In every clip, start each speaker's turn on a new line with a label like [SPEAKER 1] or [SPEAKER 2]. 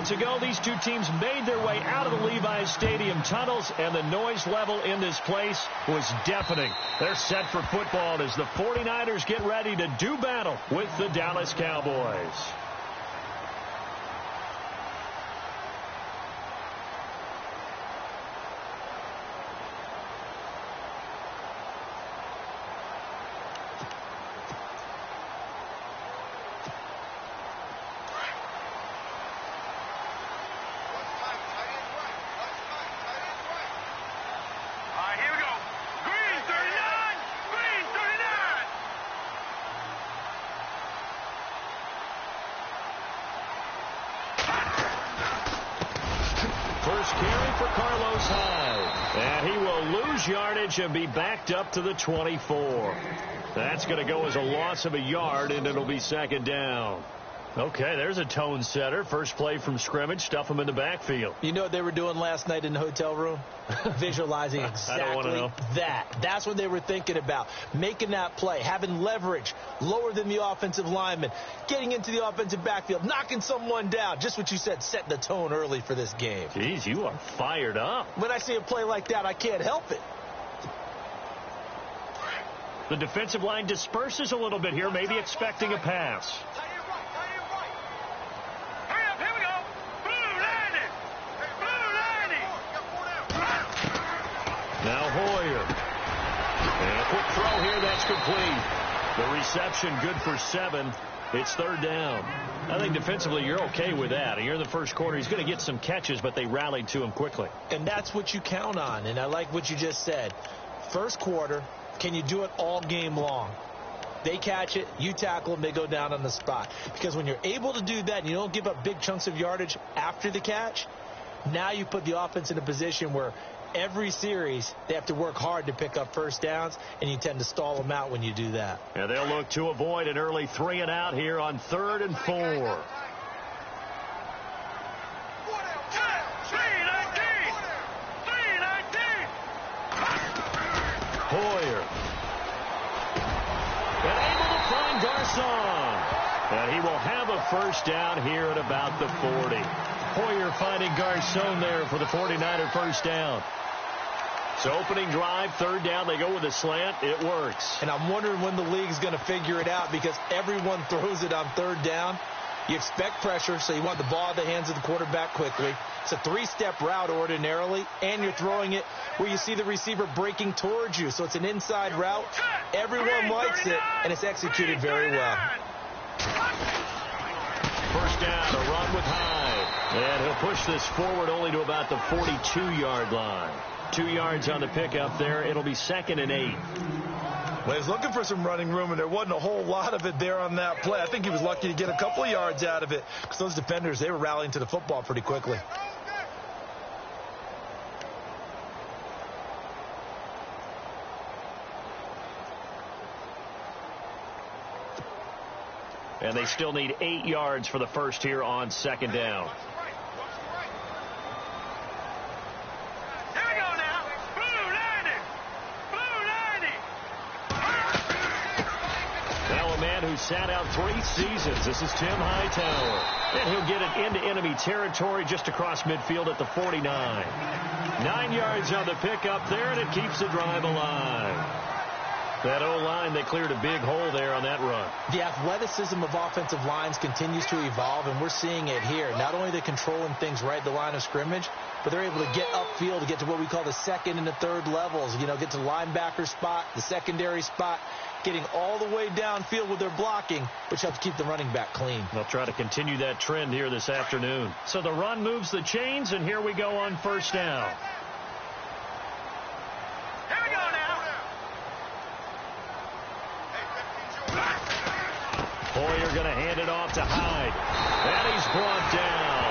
[SPEAKER 1] minutes ago, these two teams made their way out of the Levi's Stadium tunnels, and the noise level in this place was deafening. They're set for football as the 49ers get ready to do battle with the Dallas Cowboys. And he will lose yardage and be backed up to the 24. That's going to go as a loss of a yard, and it'll be second down. Okay, there's a tone setter. First play from scrimmage, stuff him in the backfield.
[SPEAKER 2] You know what they were doing last night in the hotel room? Visualizing exactly that. That's what they were thinking about. Making that play, having leverage, lower than the offensive lineman, getting into the offensive backfield, knocking someone down. Just what you said, set the tone early for this game.
[SPEAKER 1] Jeez, you are fired up.
[SPEAKER 2] When I see a play like that, I can't help it.
[SPEAKER 1] The defensive line disperses a little bit here, maybe expecting a pass. Now Hoyer. And a quick throw here, that's complete. The reception good for 7. It's third down. I think defensively you're okay with that. You're in the first quarter. He's going to get some catches, but they rallied to him quickly.
[SPEAKER 2] And that's what you count on, and I like what you just said. First quarter, can you do it all game long? They catch it, you tackle them, they go down on the spot. Because when you're able to do that and you don't give up big chunks of yardage after the catch, now you put the offense in a position where every series they have to work hard to pick up first downs, and you tend to stall them out when you do that.
[SPEAKER 1] Yeah, they'll look to avoid an early 3 and out here on 3rd and 4. Hoyer. And able to find Garcon. And he will have a first down here at about the 40. Hoyer finding Garcon there for the 49er first down. So opening drive, third down, they go with a slant. It works.
[SPEAKER 2] And I'm wondering when the league's going to figure it out, because everyone throws it on third down. You expect pressure, so you want the ball in the hands of the quarterback quickly. It's a 3-step route ordinarily, and you're throwing it where you see the receiver breaking towards you. So it's an inside route. Everyone likes it, and it's executed very well.
[SPEAKER 1] First down, a run with Hyde. And he'll push this forward only to about the 42-yard line. 2 yards on the pickup there. It'll be 2nd and 8.
[SPEAKER 2] Well, he's looking for some running room, and there wasn't a whole lot of it there on that play. I think he was lucky to get a couple of yards out of it, because those defenders, they were rallying to the football pretty quickly.
[SPEAKER 1] And they still need 8 yards for the first here on second down. Who sat out 3 seasons. This is Tim Hightower. And he'll get it into enemy territory just across midfield at the 49. 9 yards on the pickup there, and it keeps the drive alive. That O-line, they cleared a big hole there on that run.
[SPEAKER 2] The athleticism of offensive lines continues to evolve, and we're seeing it here. Not only are they controlling things right at the line of scrimmage, but they're able to get upfield to get to what we call the second and the third levels. You know, get to the linebacker spot, the secondary spot, getting all the way downfield with their blocking, which helps keep the running back clean.
[SPEAKER 1] They'll try to continue that trend here this afternoon. So the run moves the chains, and here we go on first down.
[SPEAKER 3] Here we go now.
[SPEAKER 1] Hoyer going to hand it off to Hyde. And he's brought down.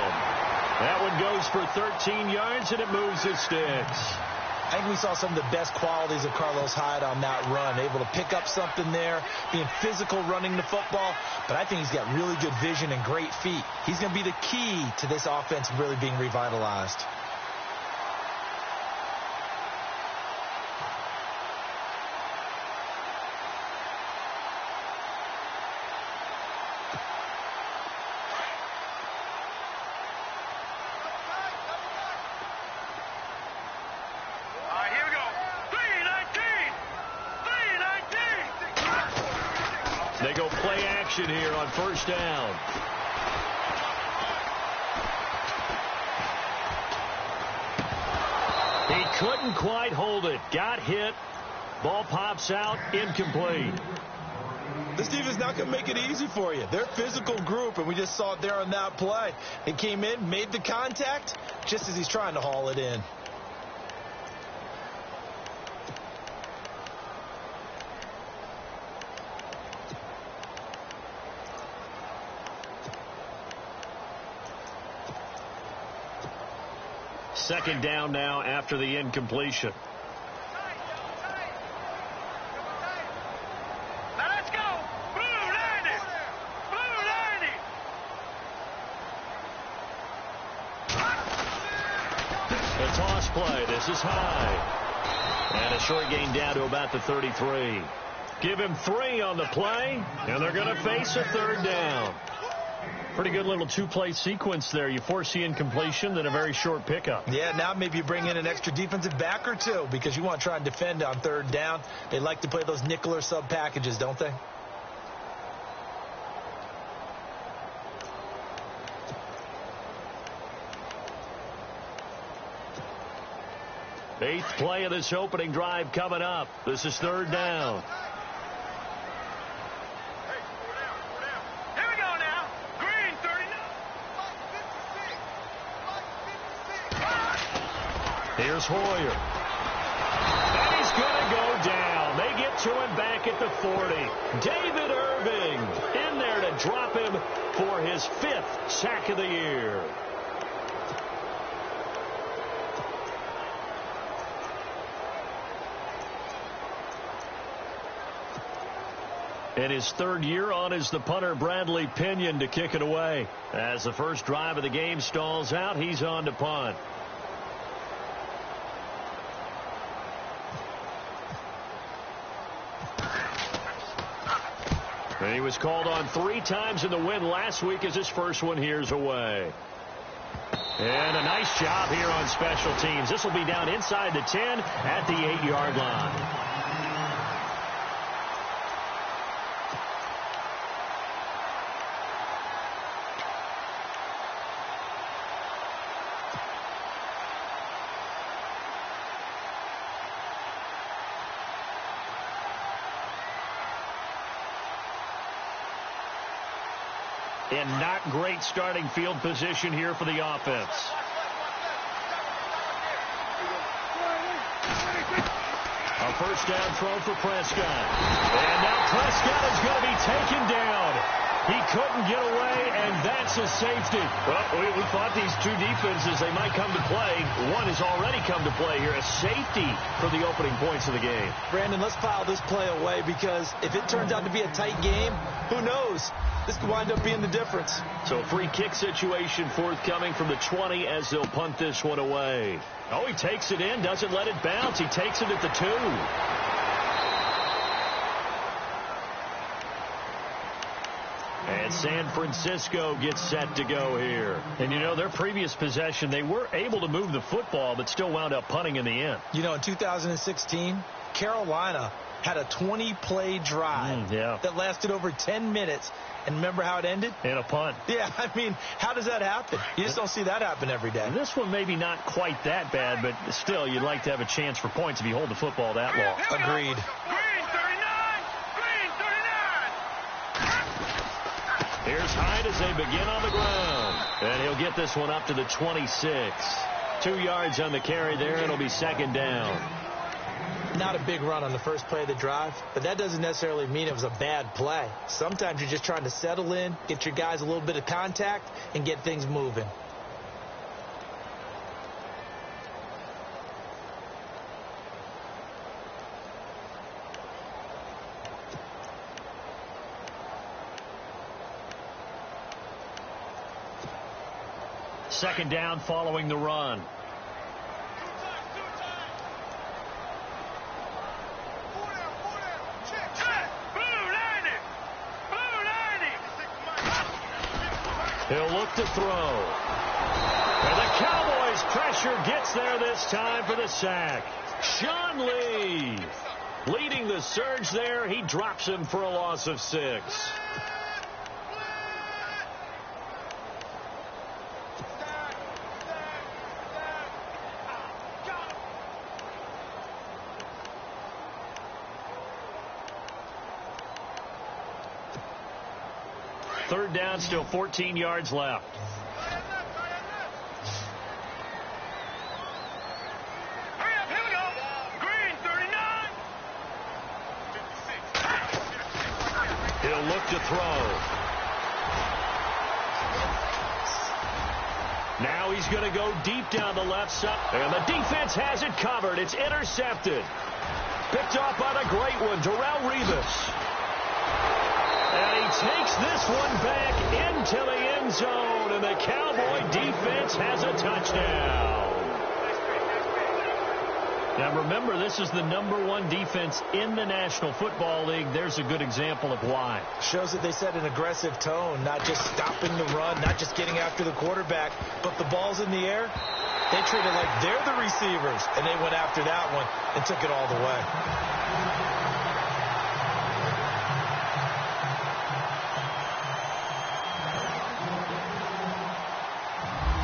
[SPEAKER 1] That one goes for 13 yards, and it moves the sticks.
[SPEAKER 2] I think we saw some of the best qualities of Carlos Hyde on that run. Able to pick up something there, being physical running the football. But I think he's got really good vision and great feet. He's going to be the key to this offense really being revitalized.
[SPEAKER 1] action here on first down. He couldn't quite hold it. Got hit. Ball pops out. Incomplete.
[SPEAKER 2] This defense not going to make it easy for you. They're a physical group, and we just saw it there on that play. He came in, made the contact, just as he's trying to haul it in.
[SPEAKER 1] Second down now after the incompletion.
[SPEAKER 3] Now let's go. Blue 90. Blue 90.
[SPEAKER 1] The toss play. This is high. And a short gain down to about the 33. Give him 3 on the play, and they're going to face a third down. Pretty good little two-play sequence there. You force the incompletion, then a very short pickup.
[SPEAKER 2] Yeah, now maybe you bring in an extra defensive back or two because you want to try and defend on third down. They like to play those nickel or sub packages, don't they?
[SPEAKER 1] Eighth play of this opening drive coming up. This is third down. Here's Hoyer. And he's going to go down. They get to him back at the 40. David Irving in there to drop him for his 5th sack of the year. And his third year on is the punter Bradley Pinion to kick it away. As the first drive of the game stalls out, he's on to punt. And he was called on 3 times in the win last week as his first one here's away. And a nice job here on special teams. This will be down inside the 10 at the 8-yard line. And not great starting field position here for the offense. A first down throw for Prescott. And now Prescott is going to be taken down. He couldn't get away, and that's a safety. Well, we thought these two defenses, they might come to play. One has already come to play here. A safety for the opening points of the game.
[SPEAKER 2] Brandon, let's file this play away because if it turns out to be a tight game, who knows? This could wind up being the difference.
[SPEAKER 1] So free kick situation forthcoming from the 20 as they'll punt this one away. Oh, he takes it in, doesn't let it bounce. He takes it at the 2. And San Francisco gets set to go here. And, you know, their previous possession, they were able to move the football, but still wound up punting in the end.
[SPEAKER 2] You know, in 2016, Carolina had a 20-play drive that lasted over 10 minutes. And remember how it ended?
[SPEAKER 1] In a punt.
[SPEAKER 2] Yeah, I mean, how does that happen? You just don't see that happen every day.
[SPEAKER 1] And this one maybe not quite that bad, but still, you'd like to have a chance for points if you hold the football that long.
[SPEAKER 2] Agreed.
[SPEAKER 3] Green 39.
[SPEAKER 1] Here's Hyde as they begin on the ground. And he'll get this one up to the 26. 2 yards on the carry there. It'll be second down.
[SPEAKER 2] Not a big run on the first play of the drive, but that doesn't necessarily mean it was a bad play. Sometimes you're just trying to settle in, get your guys a little bit of contact, and get things moving.
[SPEAKER 1] Second down following the run. He'll look to throw. And the Cowboys pressure gets there this time for the sack. Sean Lee leading the surge there. He drops him for a loss of 6. third down, still 14 yards left.
[SPEAKER 3] Hurry up, here we go. Green, 39.
[SPEAKER 1] He'll look to throw. Now he's going to go deep down the left side. And the defense has it covered. It's intercepted. Picked off by the great one, Darrelle Revis. And he takes this one back into the end zone. And the Cowboy defense has a touchdown. Now remember, this is the #1 defense in the National Football League. There's a good example of why.
[SPEAKER 2] Shows that they set an aggressive tone, not just stopping the run, not just getting after the quarterback, but the ball's in the air. They treat it like they're the receivers, and they went after that one and took it all the way.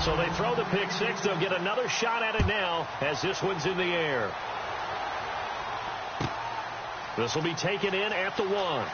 [SPEAKER 1] So they throw the pick six. They'll get another shot at it now as this one's in the air. This will be taken in at the 1.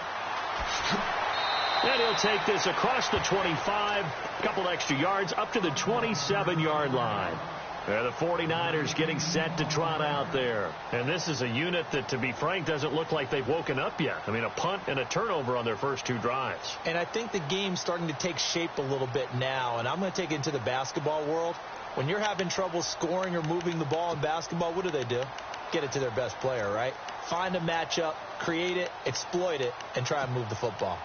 [SPEAKER 1] And he'll take this across the 25, a couple extra yards up to the 27-yard line. The 49ers getting set to trot out there. And this is a unit that, to be frank, doesn't look like they've woken up yet. I mean, a punt and a turnover on their first 2 drives.
[SPEAKER 2] And I think the game's starting to take shape a little bit now. And I'm going to take it into the basketball world. When you're having trouble scoring or moving the ball in basketball, what do? Get it to their best player, right? Find a matchup, create it, exploit it, and try and move the football.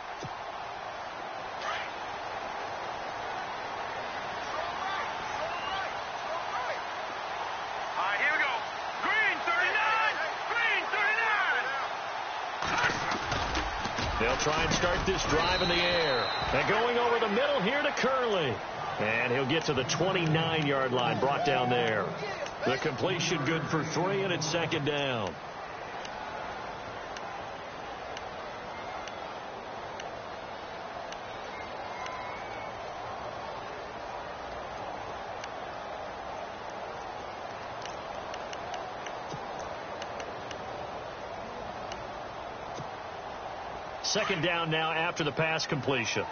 [SPEAKER 1] They'll try and start this drive in the air. And going over the middle here to Curley. And he'll get to the 29-yard line, brought down there. The completion good for 3, and it's second down. Second down now after the pass completion.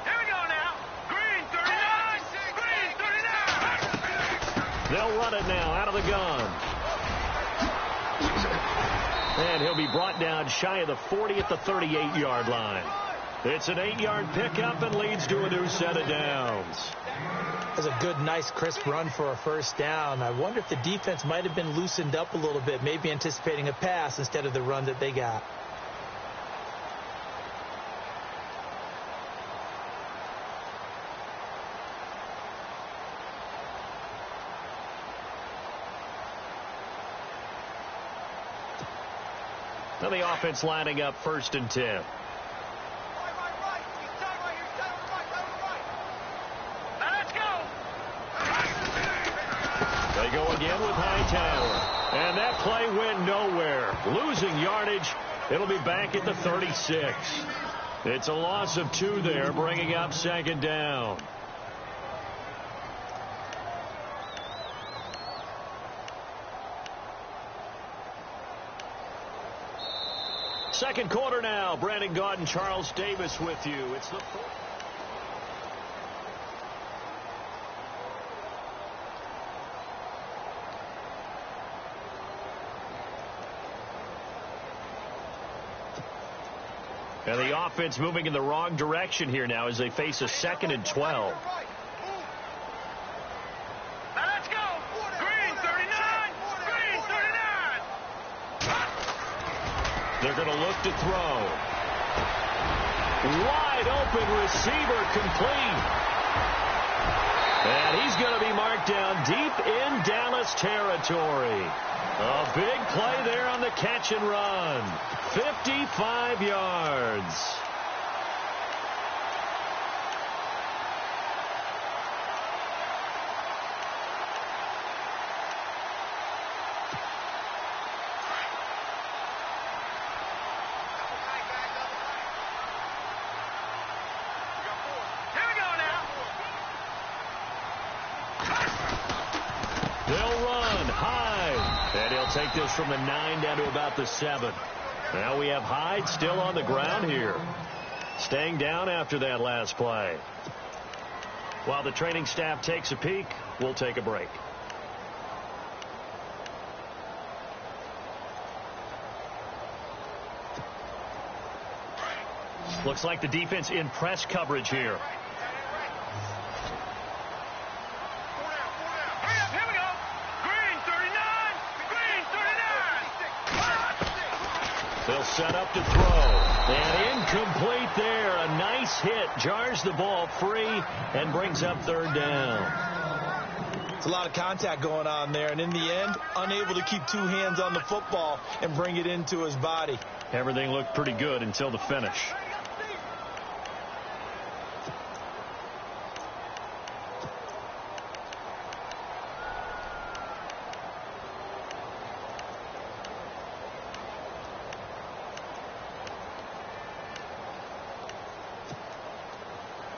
[SPEAKER 3] Here we go now. Green, 39. Green, 39.
[SPEAKER 1] They'll run it now out of the gun. And he'll be brought down shy of the 40 at the 38-yard line. It's an 8-yard pickup and leads to a new set of downs.
[SPEAKER 2] That was a good, nice, crisp run for a first down. I wonder if the defense might have been loosened up a little bit, maybe anticipating a pass instead of the run that they got.
[SPEAKER 1] Now the offense lining up 1st and 10. They go again with Hightower. And that play went nowhere. Losing yardage. It'll be back at the 36. It's a loss of 2 there, bringing up second down. Second quarter now. Brandon Gaudin and Charles Davis with you. It's the fourth. And the offense moving in the wrong direction here now as they face a 2nd and 12.
[SPEAKER 3] Now let's go. Green, 39. Green, 39.
[SPEAKER 1] They're going to look to throw. Wide open receiver complete. And he's going to be marked down deep in Dallas territory. A big play there on the catch and run. 55 yards.
[SPEAKER 3] Here we go now.
[SPEAKER 1] They'll run high. And he'll take this from the 9 down to about the 7. Now we have Hyde still on the ground here. Staying down after that last play. While the training staff takes a peek, we'll take a break. Looks like the defense in press coverage here.
[SPEAKER 3] Here we go. Green 39. Green 39.
[SPEAKER 1] They'll set up to throw. And incomplete there. A nice hit. Jars the ball free and brings up 3rd down.
[SPEAKER 2] It's a lot of contact going on there. And in the end, unable to keep 2 hands on the football and bring it into his body.
[SPEAKER 1] Everything looked pretty good until the finish.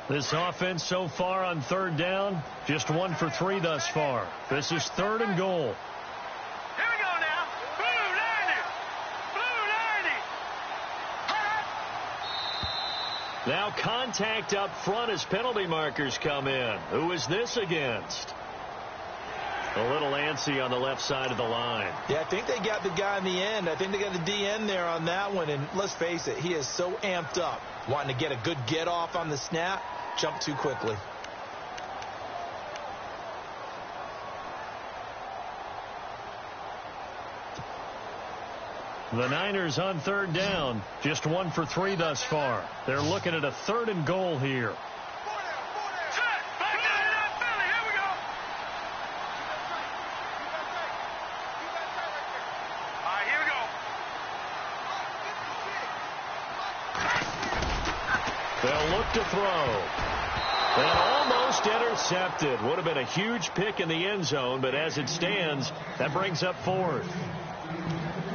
[SPEAKER 1] This offense so far on 3rd down, just 1 for 3 thus far. This is 3rd and goal.
[SPEAKER 3] Here we go now. Blue 90. Blue 90.
[SPEAKER 1] Now contact up front as penalty markers come in. Who is this against? A little antsy on the left side of the line.
[SPEAKER 2] Yeah, I think they got the guy in the end. I think they got the DN there on that one. And let's face it, he is so amped up, wanting to get a good get off on the snap. Jump too quickly.
[SPEAKER 1] The Niners on 3rd down, just 1 for 3 thus far. They're looking at a 3rd and goal here. They'll look to throw. And almost intercepted. Would have been a huge pick in the end zone, but as it stands, that brings up 4th.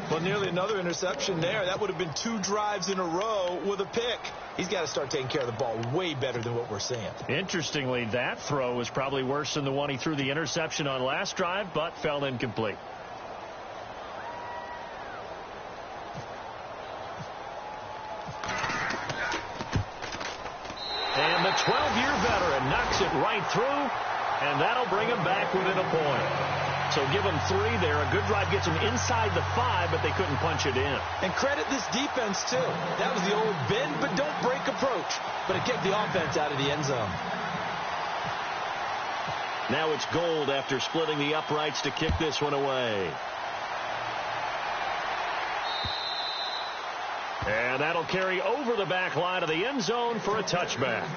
[SPEAKER 2] Well, nearly another interception there. That would have been 2 drives in a row with a pick. He's got to start taking care of the ball way better than what we're seeing.
[SPEAKER 1] Interestingly, that throw was probably worse than the one he threw the interception on last drive, but fell incomplete. And the 12-year veteran knocks it right through, and that'll bring him back within a point. So give them 3 there. A good drive gets them inside the 5, but they couldn't punch it in.
[SPEAKER 2] And credit this defense, too. That was the old bend but don't break approach. But it kept the offense out of the end zone.
[SPEAKER 1] Now it's Gold after splitting the uprights to kick this one away. And that'll carry over the back line of the end zone for a touchback.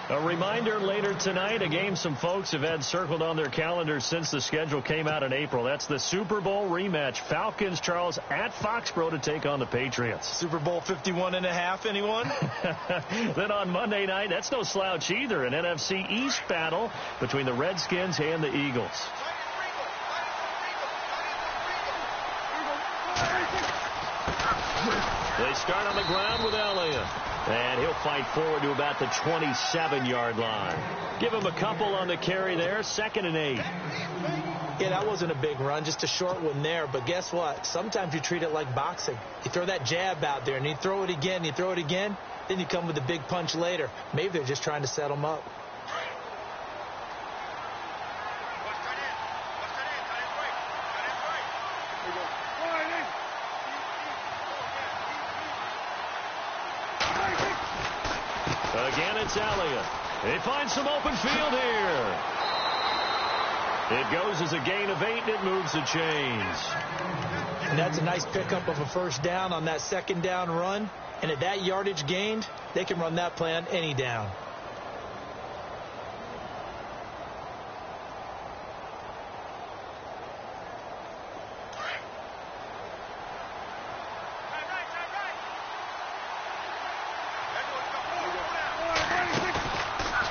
[SPEAKER 1] A reminder later tonight, a game some folks have had circled on their calendars since the schedule came out in April. That's the Super Bowl rematch. Falcons, Charles, at Foxborough to take on the Patriots.
[SPEAKER 2] Super Bowl 51.5, anyone?
[SPEAKER 1] Then on Monday night, that's no slouch either. An NFC East battle between the Redskins and the Eagles. They start on the ground with Elliott. And he'll fight forward to about the 27-yard line. Give him a couple on the carry there. 2nd and 8.
[SPEAKER 2] Yeah, that wasn't a big run, just a short one there. But guess what? Sometimes you treat it like boxing. You throw that jab out there, and you throw it again, you throw it again. Then you come with a big punch later. Maybe they're just trying to set them up.
[SPEAKER 1] Again, it's Elliott. They find some open field here. It goes as a gain of 8, and it moves the chains.
[SPEAKER 2] And that's a nice pickup of a 1st down on that 2nd down run. And at that yardage gained, they can run that play on any down.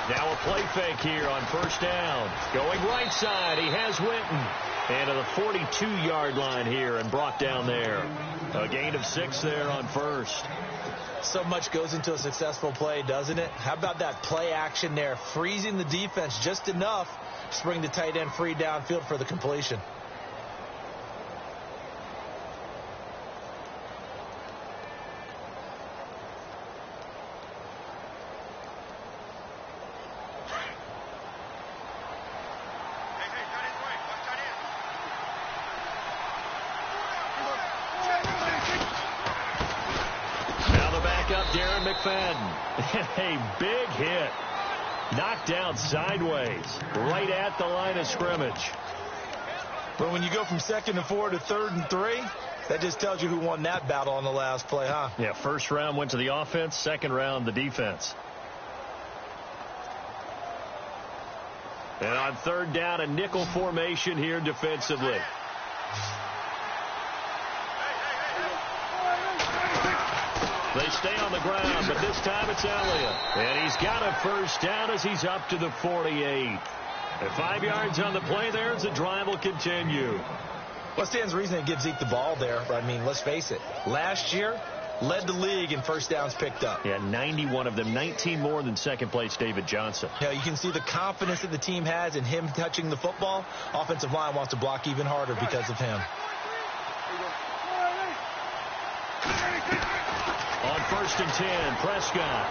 [SPEAKER 1] Now a play fake here on 1st down. Going right side, he has Winton. And to the 42-yard line here and brought down there. A gain of 6 there on 1st.
[SPEAKER 2] So much goes into a successful play, doesn't it? How about that play action there, freezing the defense just enough to bring the tight end free downfield for the completion.
[SPEAKER 1] McFadden. A big hit. Knocked down sideways, right at the line of scrimmage.
[SPEAKER 2] But when you go from 2nd and 4 to 3rd and 3, that just tells you who won that battle on the last play, huh?
[SPEAKER 1] Yeah, first round went to the offense, second round the defense. And on 3rd down, a nickel formation here defensively. They stay on the ground, but this time it's Elliott. And he's got a first down as he's up to the 48. And 5 yards on the play there as the drive will continue.
[SPEAKER 2] What stands reason it gives Zeke the ball there? I mean, let's face it. Last year, led the league in first downs picked up.
[SPEAKER 1] Yeah, 91 of them, 19 more than second place David Johnson.
[SPEAKER 2] Yeah, you can see the confidence that the team has in him touching the football. Offensive line wants to block even harder because of him.
[SPEAKER 1] On 1st and 10, Prescott.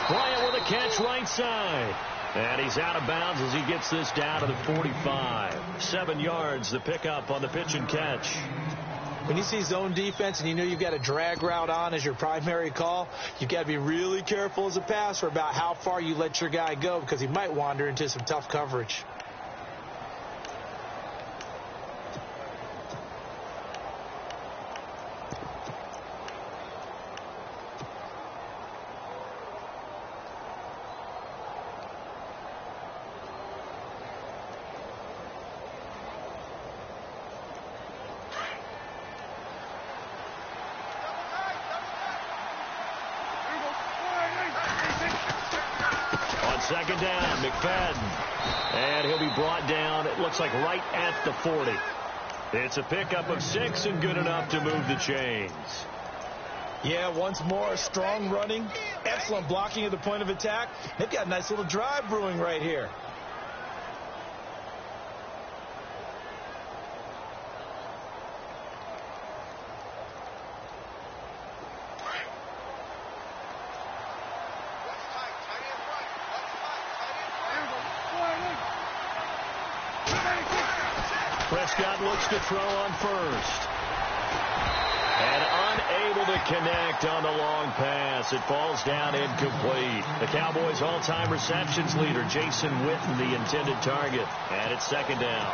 [SPEAKER 1] Bryant with a catch right side. And he's out of bounds as he gets this down to the 45. 7 yards, the pickup on the pitch and catch.
[SPEAKER 2] When you see zone defense and you know you've got a drag route on as your primary call, you've got to be really careful as a passer about how far you let your guy go because he might wander into some tough coverage.
[SPEAKER 1] Second down, McFadden. And he'll be brought down, it looks like right at the 40. It's a pickup of 6 and good enough to move the chains.
[SPEAKER 2] Yeah, once more, strong running, excellent blocking at the point of attack. They've got a nice little drive brewing right here.
[SPEAKER 1] Prescott looks to throw on 1st. And unable to connect on the long pass. It falls down incomplete. The Cowboys' all-time receptions leader, Jason Witten, the intended target. And it's 2nd down.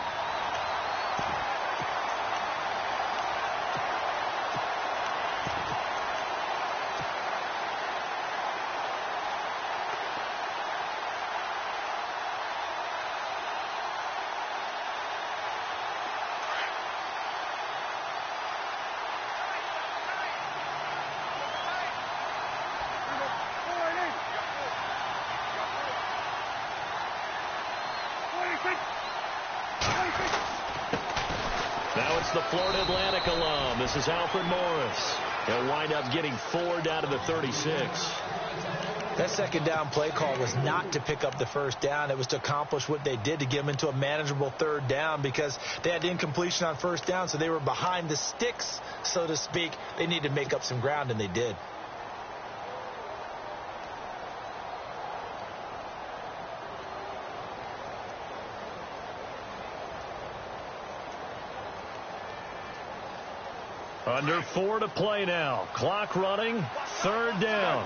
[SPEAKER 1] Now it's the Florida Atlantic alum. This is Alfred Morris. He'll wind up getting 4 down to the 36.
[SPEAKER 2] That 2nd down play call was not to pick up the first down. It was to accomplish what they did to get them into a manageable 3rd down because they had incompletion on 1st down, so they were behind the sticks, so to speak. They needed to make up some ground, and they did.
[SPEAKER 1] Under 4 to play now. Clock running. 3rd down.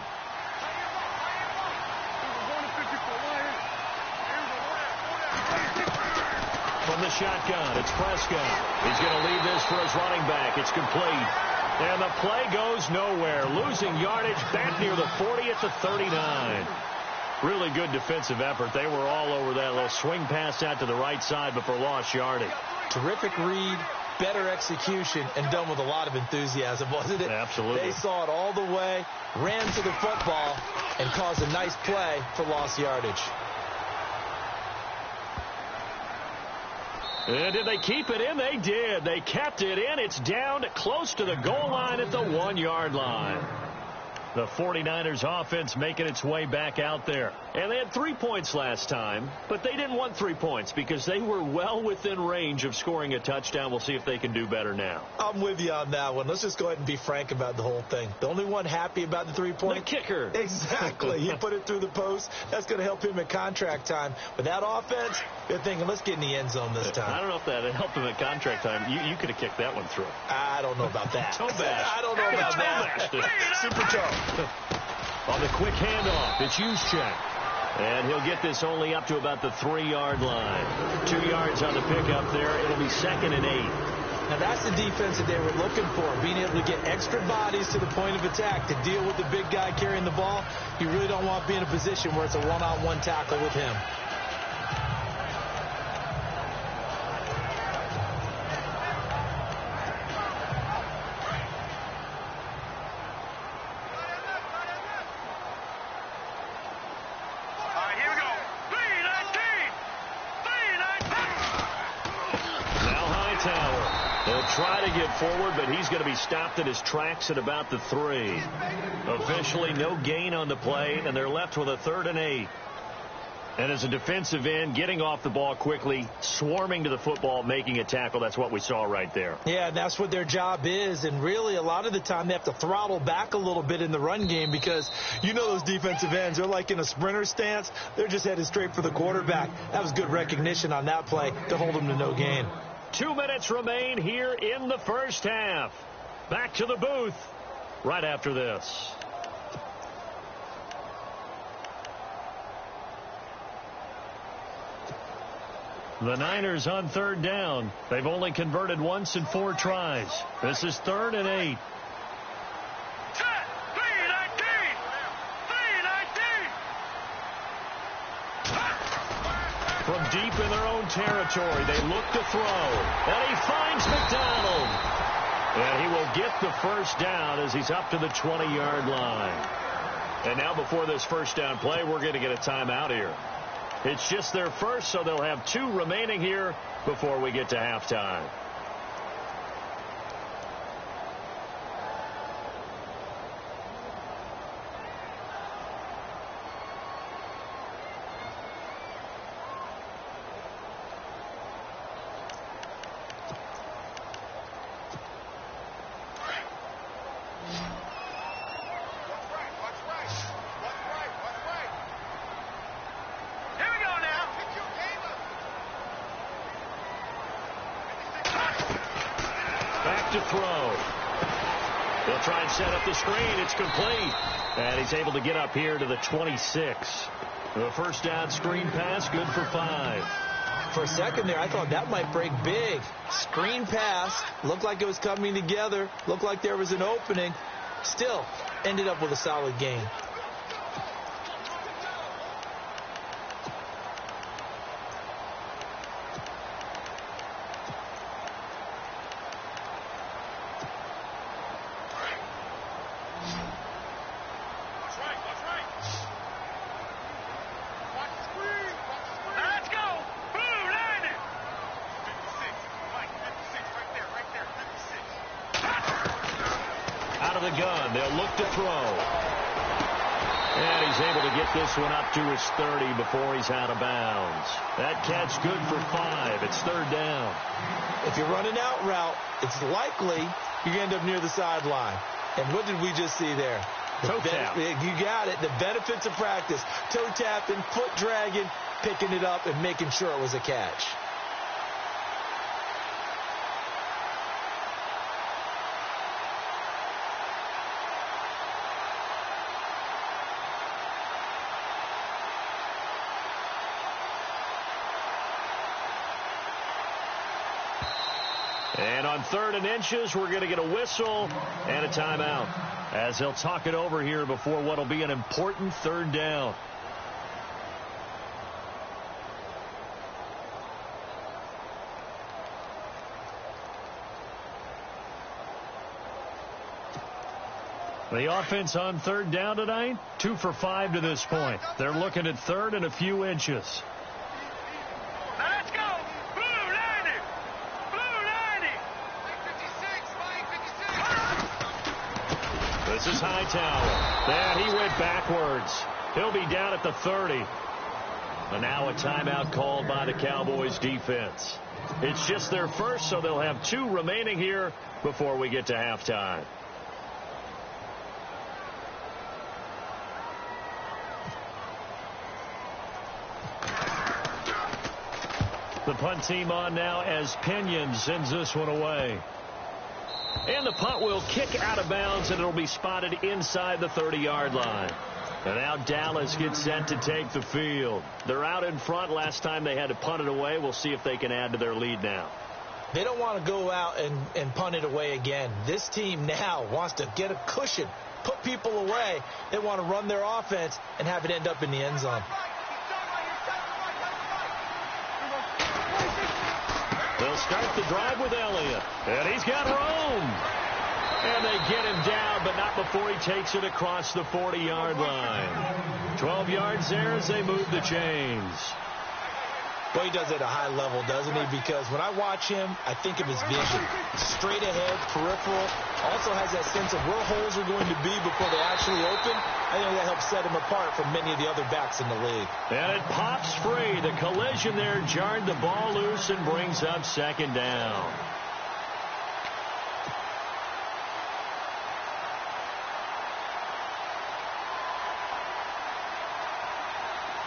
[SPEAKER 1] From the shotgun, it's Prescott. He's going to leave this for his running back. It's complete. And the play goes nowhere. Losing yardage back near the 40 at the 39. Really good defensive effort. They were all over that little swing pass out to the right side, but for lost yardage.
[SPEAKER 2] Terrific read, better execution, and done with a lot of enthusiasm, wasn't it?
[SPEAKER 1] Absolutely.
[SPEAKER 2] They saw it all the way, ran to the football, and caused a nice play for lost yardage.
[SPEAKER 1] And did they keep it in? They did. They kept it in. It's down close to the goal line at the 1-yard line. The 49ers offense making its way back out there. And they had 3 points last time, but they didn't want 3 points because they were well within range of scoring a touchdown. We'll see if they can do better now.
[SPEAKER 2] I'm with you on that one. Let's just go ahead and be frank about the whole thing. The only one happy about the 3-point?
[SPEAKER 1] The kicker.
[SPEAKER 2] Exactly. He put it through the post. That's going to help him at contract time. With that offense, they're thinking, let's get in the end zone this time.
[SPEAKER 1] I don't know if that helped him at contract time. You could have kicked that one through.
[SPEAKER 2] I don't know about that.
[SPEAKER 1] Toe bash.
[SPEAKER 2] I don't know about that. Super toe.
[SPEAKER 1] On the quick handoff, it's Juszczyk. And he'll get this only up to about the 3-yard line. 2 yards on the pickup there. It'll be 2nd and 8.
[SPEAKER 2] Now, that's the defense that they were looking for, being able to get extra bodies to the point of attack to deal with the big guy carrying the ball. You really don't want to be in a position where it's a one-on-one tackle with him.
[SPEAKER 1] Try to get forward, but he's going to be stopped in his tracks at about the 3. Officially, no gain on the play, and they're left with a 3rd and 8. And as a defensive end, getting off the ball quickly, swarming to the football, making a tackle, that's what we saw right there.
[SPEAKER 2] Yeah, that's what their job is, and really a lot of the time they have to throttle back a little bit in the run game because you know those defensive ends, they're like in a sprinter stance. They're just headed straight for the quarterback. That was good recognition on that play to hold them to no gain.
[SPEAKER 1] 2 minutes remain here in the first half. Back to the booth right after this. The Niners on 3rd down. They've only converted once in 4 tries. This is 3rd and 8. From deep in their own territory, they look to throw. And he finds McDonald. And he will get the first down as he's up to the 20-yard line. And now before this first down play, we're going to get a timeout here. It's just their first, so they'll have 2 remaining here before we get to halftime. To throw. They'll try and set up the screen. It's complete. And he's able to get up here to the 26. The first down screen pass, good for 5.
[SPEAKER 2] For a second there, I thought that might break big. Screen pass. Looked like it was coming together. Looked like there was an opening. Still, ended up with a solid gain.
[SPEAKER 1] The gun. They'll look to throw. And he's able to get this one up to his 30 before he's out of bounds. That catch good for 5. It's 3rd down.
[SPEAKER 2] If you're running out route, it's likely you end up near the sideline. And what did we just see there?
[SPEAKER 1] Toe tap.
[SPEAKER 2] You got it. The benefits of practice. Toe tapping, foot dragging, picking it up, and making sure it was a catch.
[SPEAKER 1] And on 3rd and inches, we're going to get a whistle and a timeout as they'll talk it over here before what will be an important 3rd down. The offense on 3rd down tonight, 2 for 5 to this point. They're looking at 3rd and a few inches. This is is Hightower. And he went backwards. He'll be down at the 30. And now a timeout called by the Cowboys defense. It's just their first, so they'll have 2 remaining here before we get to halftime. The punt team on now as Pinion sends this one away. And the punt will kick out of bounds, and it'll be spotted inside the 30-yard line. And now Dallas gets set to take the field. They're out in front. Last time they had to punt it away. We'll see if they can add to their lead now.
[SPEAKER 2] They don't want to go out and punt it away again. This team now wants to get a cushion, put people away. They want to run their offense and have it end up in the end zone.
[SPEAKER 1] They'll start the drive with Elliott. And he's got room. And they get him down, but not before he takes it across the 40-yard line. 12 yards there as they move the chains.
[SPEAKER 2] Well, he does it at a high level, doesn't he? Because when I watch him, I think of his vision. Straight ahead, peripheral. Also has that sense of where holes are going to be before they actually open. I think that helps set him apart from many of the other backs in the league.
[SPEAKER 1] And it pops free. The collision there jarred the ball loose and brings up second down.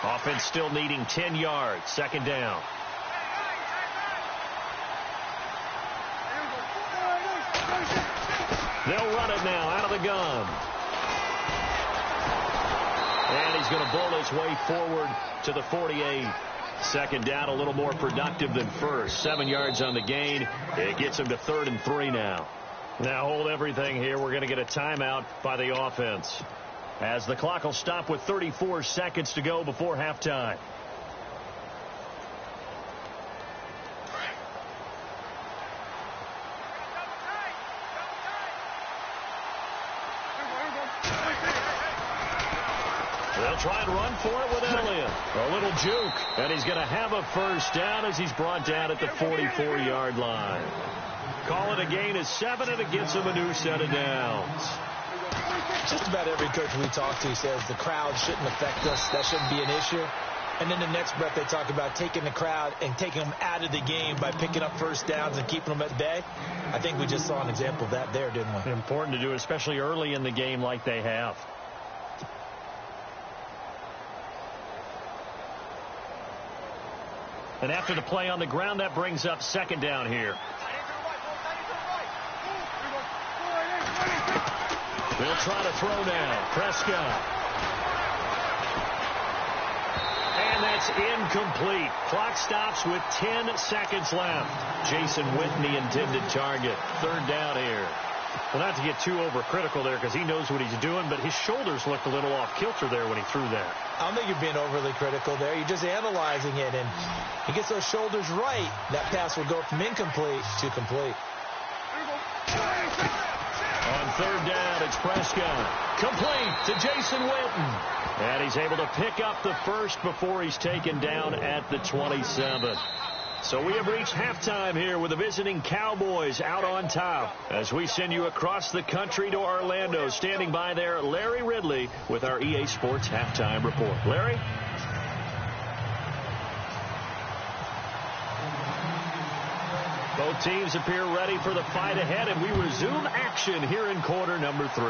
[SPEAKER 1] Offense still needing 10 yards. Second down. They'll run it now out of the gun. And he's going to bull his way forward to the 48. Second down, a little more productive than first. 7 yards on the gain. It gets him to 3rd and 3 now. Now hold everything here. We're going to get a timeout by the offense, as the clock will stop with 34 seconds to go before halftime. They'll try and run for it with Elliott. A little juke, and he's going to have a first down as he's brought down at the 44-yard line. Call it a gain of 7, and it gets him a new set of downs.
[SPEAKER 2] Just about every coach we talk to says the crowd shouldn't affect us. That shouldn't be an issue. And then the next breath they talk about taking the crowd and taking them out of the game by picking up first downs and keeping them at bay. I think we just saw an example of that there, didn't we?
[SPEAKER 1] Important to do, especially early in the game like they have. And after the play on the ground, that brings up second down here. They'll try to throw now. Prescott. And that's incomplete. Clock stops with 10 seconds left. Jason Whitney intended target. Third down here. Well, not to get too overcritical there because he knows what he's doing, but his shoulders looked a little off kilter there when he threw that.
[SPEAKER 2] I don't think you're being overly critical there. You're just analyzing it, and he gets those shoulders right. That pass will go from incomplete to complete.
[SPEAKER 1] On third down, it's Prescott. Complete to Jason Witten. And he's able to pick up the first before he's taken down at the 27. So we have reached halftime here with the visiting Cowboys out on top as we send you across the country to Orlando. Standing by there, Larry Ridley with our EA Sports Halftime Report. Larry? Both teams appear ready for the fight ahead, and we resume action here in quarter number 3.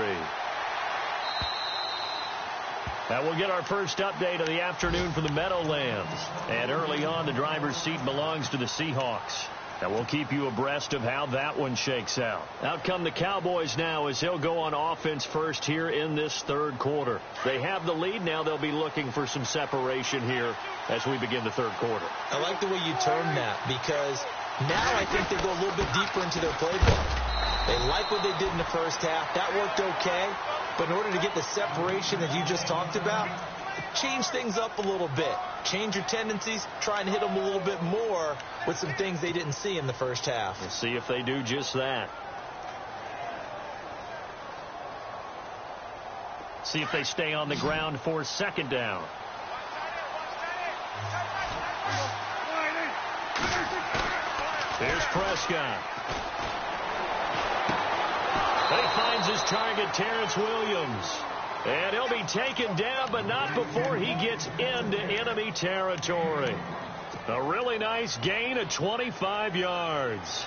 [SPEAKER 1] Now we'll get our first update of the afternoon from the Meadowlands. And early on, the driver's seat belongs to the Seahawks. And we'll keep you abreast of how that one shakes out. Out come the Cowboys now as they'll go on offense first here in this third quarter. They have the lead. Now they'll be looking for some separation here as we begin the third quarter.
[SPEAKER 2] I like the way you term that because now I think they go a little bit deeper into their playbook. They like what they did in the first half. That worked okay. But in order to get the separation that you just talked about, change things up a little bit. Change your tendencies. Try and hit them a little bit more with some things they didn't see in the first half.
[SPEAKER 1] We'll see if they do just that. See if they stay on the ground for second down. Here's Prescott. He finds his target, Terrence Williams. And he'll be taken down, but not before he gets into enemy territory. A really nice gain of 25 yards.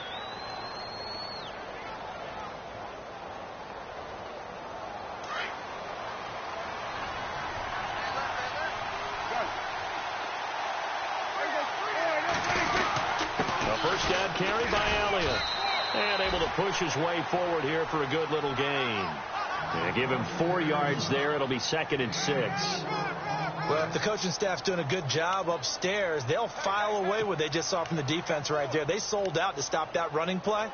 [SPEAKER 1] A first down carry by Elliott. And able to push his way forward here for a good little gain. And give him 4 yards there. It'll be 2nd and 6.
[SPEAKER 2] Well, if the coaching staff's doing a good job upstairs, they'll file away what they just saw from the defense right there. They sold out to stop that running play.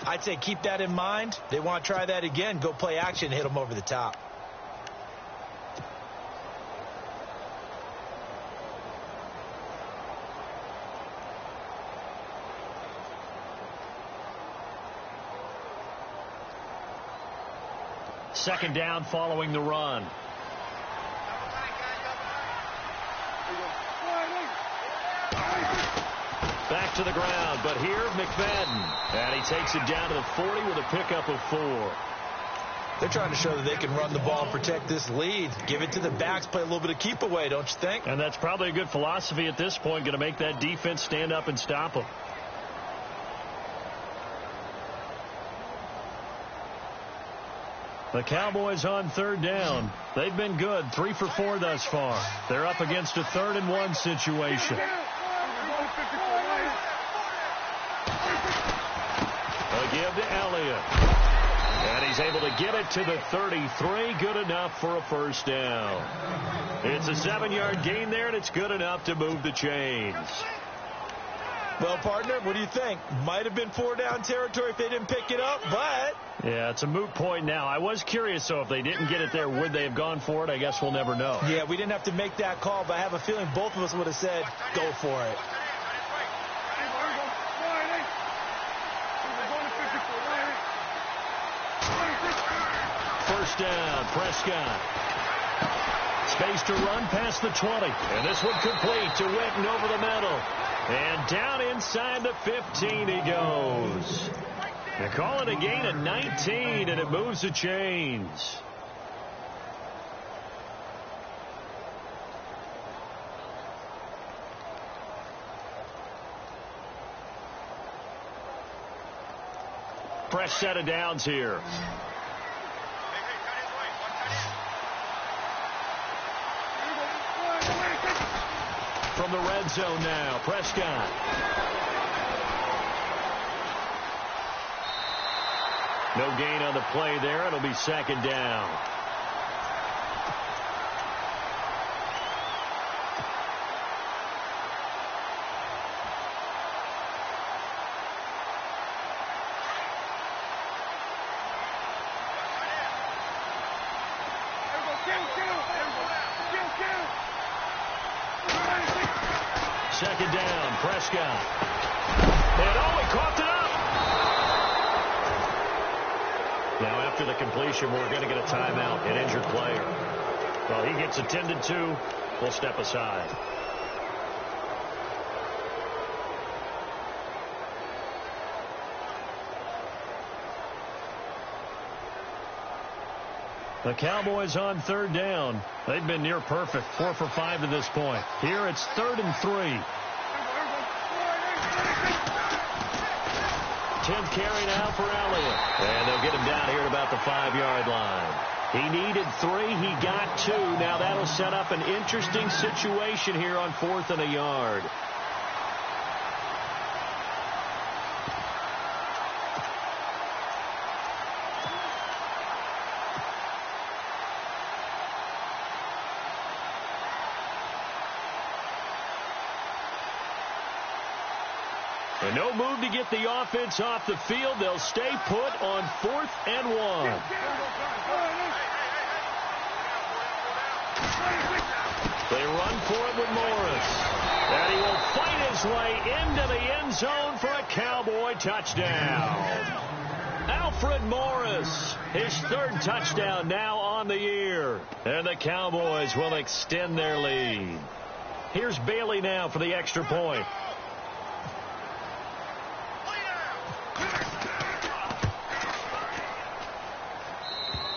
[SPEAKER 2] I'd say keep that in mind. They want to try that again. Go play action, hit them over the top.
[SPEAKER 1] Second down following the run. Back to the ground, but here McFadden. And he takes it down to the 40 with a pickup of 4.
[SPEAKER 2] They're trying to show that they can run the ball and protect this lead. Give it to the backs, play a little bit of keep away, don't you think?
[SPEAKER 1] And that's probably a good philosophy at this point, going to make that defense stand up and stop them. The Cowboys on 3rd down. They've been good, 3 for 4 thus far. They're up against a 3rd and 1 situation. A give to Elliott. And he's able to get it to the 33. Good enough for a first down. It's a 7-yard gain there, and it's good enough to move the chains.
[SPEAKER 2] Well, partner, what do you think? Might have been 4-down territory if they didn't pick it up, but...
[SPEAKER 1] Yeah, it's a moot point now. I was curious, so if they didn't get it there, would they have gone for it? I guess we'll never know.
[SPEAKER 2] Yeah, we didn't have to make that call, but I have a feeling both of us would have said, go for it.
[SPEAKER 1] First down, Prescott. Space to run past the 20. And this one complete to Witten over the middle. And down inside the 15 he goes. They call it a gain of 19, and it moves the chains. Fresh set of downs here. From the red zone now, Prescott. No gain on the play there. It'll be 2nd down. Second down, Prescott. And he coughed it up. Now after the completion, we're going to get a timeout, an injured player. Well, he gets attended to. We'll step aside. The Cowboys on 3rd down. They've been near perfect, 4 for 5 to this point. Here it's 3rd and 3. 10th carry now for Elliott. And they'll get him down here at about the 5-yard line. He needed 3. He got 2. Now that'll set up an interesting situation here on 4th and a yard. And no move to get the offense off the field. They'll stay put on 4th and 1. They run for it with Morris. And he will fight his way into the end zone for a Cowboy touchdown. Alfred Morris, his 3rd touchdown now on the year. And the Cowboys will extend their lead. Here's Bailey now for the extra point.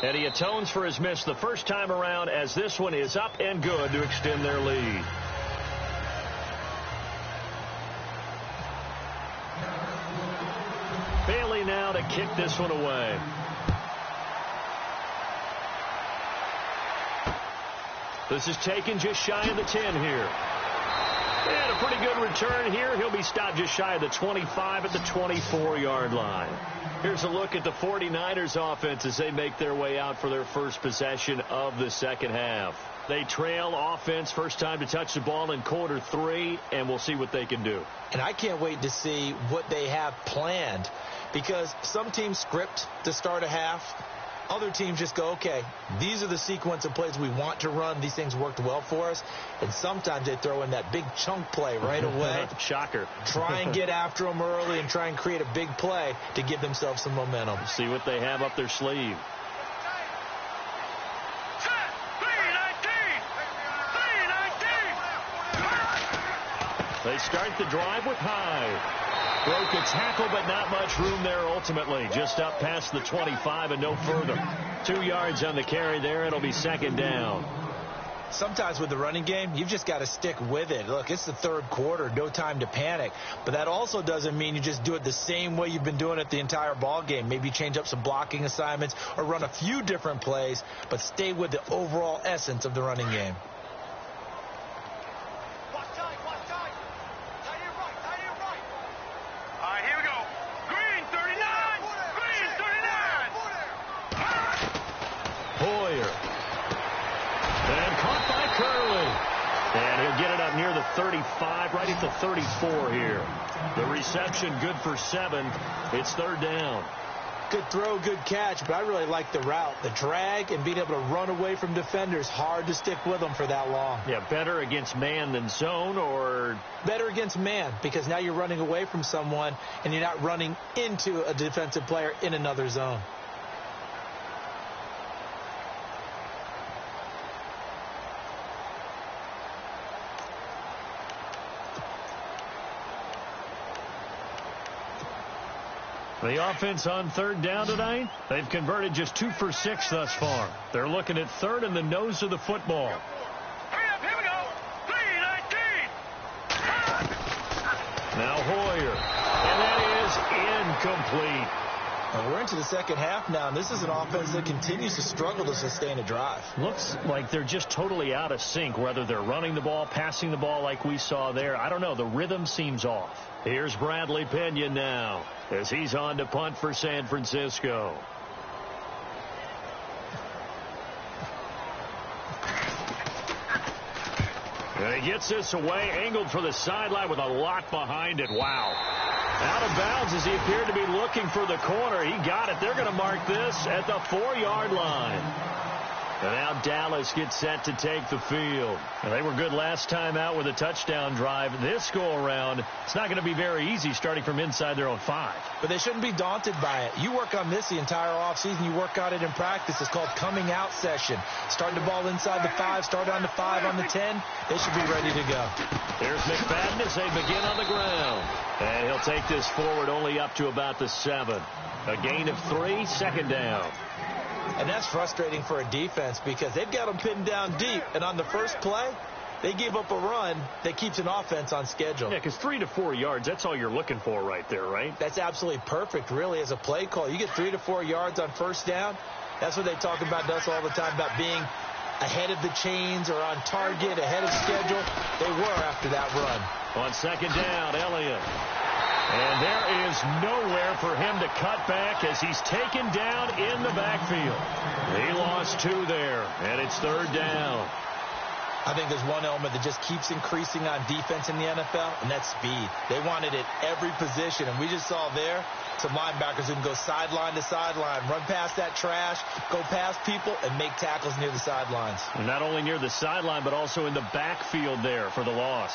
[SPEAKER 1] And he atones for his miss the first time around, as this one is up and good to extend their lead. Bailey now to kick this one away. This is taken just shy of the 10 here. And a pretty good return here. He'll be stopped just shy of the 25 at the 24-yard line. Here's a look at the 49ers offense as they make their way out for their first possession of the second half. They trail offense first time to touch the ball in quarter 3, and we'll see what they can do.
[SPEAKER 2] And I can't wait to see what they have planned, because some teams script to start a half. Other teams just go, okay, these are the sequence of plays we want to run. These things worked well for us. And sometimes they throw in that big chunk play right away.
[SPEAKER 1] Shocker.
[SPEAKER 2] Try and get after them early and try and create a big play to give themselves some momentum.
[SPEAKER 1] See what they have up their sleeve. They start the drive with Hyde. Broke a tackle, but not much room there ultimately. Just up past the 25 and no further. 2 yards on the carry there. It'll be second down.
[SPEAKER 2] Sometimes with the running game, you've just got to stick with it. Look, it's the third quarter. No time to panic. But that also doesn't mean you just do it the same way you've been doing it the entire ball game. Maybe change up some blocking assignments or run a few different plays, but stay with the overall essence of the running game.
[SPEAKER 1] Near the 35, right at the 34 here. The reception good for 7. It's third down.
[SPEAKER 2] Good throw, good catch, but I really like the route. The drag and being able to run away from defenders, hard to stick with them for that long.
[SPEAKER 1] Yeah, better against man than zone, or?
[SPEAKER 2] Better against man, because now you're running away from someone and you're not running into a defensive player in another zone.
[SPEAKER 1] The offense on third down tonight, they've converted just 2 for 6 thus far. They're looking at third in the nose of the football.
[SPEAKER 3] Here we go. 3-19.
[SPEAKER 1] Now Hoyer. And that is incomplete.
[SPEAKER 2] Well, we're into the second half now, and this is an offense that continues to struggle to sustain a drive.
[SPEAKER 1] Looks like they're just totally out of sync, whether they're running the ball, passing the ball like we saw there. I don't know. The rhythm seems off. Here's Bradley Pena now as he's on to punt for San Francisco. And he gets this away, angled for the sideline with a lot behind it. Wow. Out of bounds as he appeared to be looking for the corner. He got it. They're going to mark this at the 4-yard line. And now Dallas gets set to take the field. And they were good last time out with a touchdown drive. This go-around, it's not going to be very easy starting from inside their own 5.
[SPEAKER 2] But they shouldn't be daunted by it. You work on this the entire offseason. You work on it in practice. It's called coming out session. Start the ball inside the 5, start on the 5, on the 10. They should be ready to go.
[SPEAKER 1] There's McFadden as they begin on the ground. And he'll take this forward only up to about the 7. A gain of 3, second down.
[SPEAKER 2] And that's frustrating for a defense because they've got them pinned down deep. And on the first play, they gave up a run that keeps an offense on schedule.
[SPEAKER 1] Yeah, because 3 to 4 yards, that's all you're looking for right there, right?
[SPEAKER 2] That's absolutely perfect, really, as a play call. You get 3 to 4 yards on first down. That's what they talk about to us all the time, about being ahead of the chains or on target, ahead of schedule. They were after that run.
[SPEAKER 1] On second down, Elliott. And there is nowhere for him to cut back as he's taken down in the backfield. He lost 2 there, and it's third down.
[SPEAKER 2] I think there's one element that just keeps increasing on defense in the NFL, and that's speed. They want it at every position, and we just saw there some linebackers who can go sideline to sideline, run past that trash, go past people, and make tackles near the sidelines.
[SPEAKER 1] And not only near the sideline, but also in the backfield there for the loss.